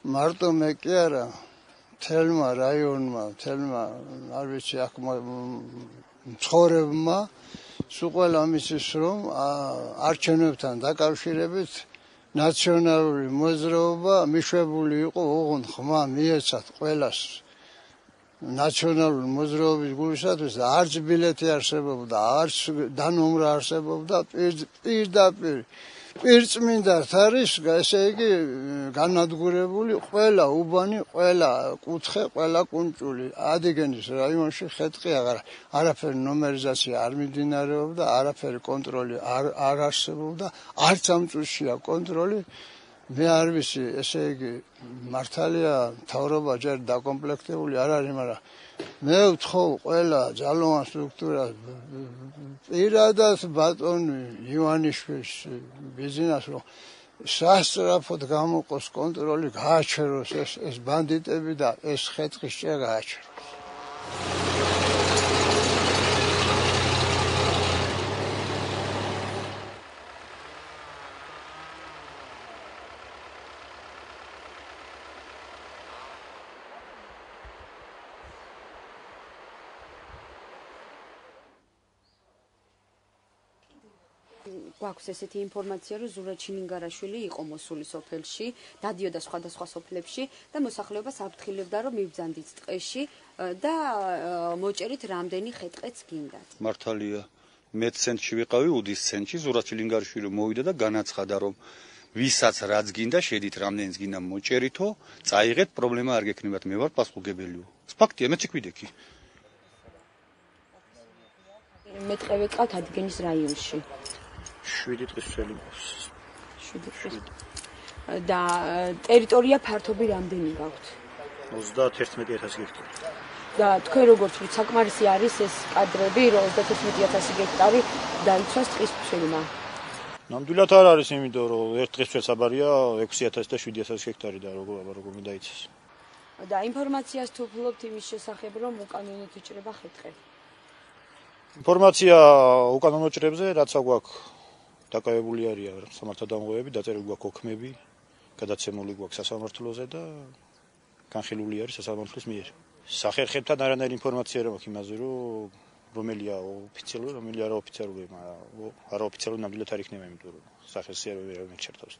მარტო მე კი არა, თელმა რაიონმა, თელმა არ ვიცი აქ მცხოვრებმა სულ ყველა მისის რომ არჩევნებთან დაკავშირებით ნაციონალური მოძრაობა მიშვებული იყო ოღონდ ხმა მიეცათ ყველას ნაციონალური მოძრაობის გულისათვის და არც ბილეთი არსებობდა, არც დანომრა არსებობდა პირდაპირ პირწმინდათ არის, ესე იგი განადგურებული ყველა უბანი, ყველა კუთხე, ყველა კუნჭული. ადიგენის რაიონში ხეთყი არაფერი ნომერიზაცია არ მიმდინარეობდა, არაფერი კონტროლი არ არსებობდა, არც ამ წუთშია კონტროლი. მე არ ვიცი, ესე იგი მართალია მთავრობა ჯერ დაკომპლექტებული არ არის, მაგრამ მე ვთხოვ ყველა ძალოვან სტრუქტურას პირადად ბატონი ივანიშვილის ბიზნეს რომ სასწრაფოდ გამოყოს კონტროლი, გააჩეროს ეს ბანდიტები და ეს ხეთყის ჭრა გააჩეროს. გვაქვს ესეთი ინფორმაცია, რომ ზურაბ ჩილინგარაშვილი იყო მოსული სოფელში, დადიოდა სხვადასხვა სოფლებში და მოსახლეობას აფრთხილებდა, რომ მიბრძანდით ტყეში და მოჭერით რამდენი ხეთყეც გინდათ. მართალია, მე ცენტრში ვიყავი უდის ცენტრში, ზურაბ ჩილინგარაშვილი მოვიდა და განაცხადა, რომ ვისაც რაც გინდა, შედით რამდენიც გინდა მოჭერითო, წაიღეთ, პრობლემა არ გექნებათ, მე ვარ პასუხობელიო. ფაქტია, მეც ვიდექი. მეტყევე ყავთ ადგენის რაიონში. 7 დღის წელი მოს. 7 დღის. და ტერიტორია ფართობი რამდენი გაქვთ? 31000 ჰექტარი. და თქვენ როგორც ვთქვით, საკმარისი არის ეს კადრები, რომ 31000 ჰექტარი დაიცვას ტყის ფშელმა. ნამდვილად არ არის, იმიტომ რომ ერთ დღის წესაბარია 6000 და 7000 ჰექტარი და როგორ დაიცეს. და ინფორმაციას თუ ვფლობთ იმის შესახებ, რომ უკანონოდ იჭრება ხეთყი. ინფორმაცია უკანონო ჭრებზე, რაც აგვაქვს დაკავებული არის სამართალდამღები, დაწერილი გვაქვს ოქმები, გადაცემული გვაქვს სასამართლოზე და განხილული არის სასამართლოს მიერ. სახერხებთან არანაირი ინფორმაცია არ მაქვს იმაზე, რომ რომელია ოფიციალური, რომელია არაოფიციალური, მაგრამ არაოფიციალური ნამდვილად არ იქნება, იმიტომ რომ სახეს არ ვერ ჩართავს.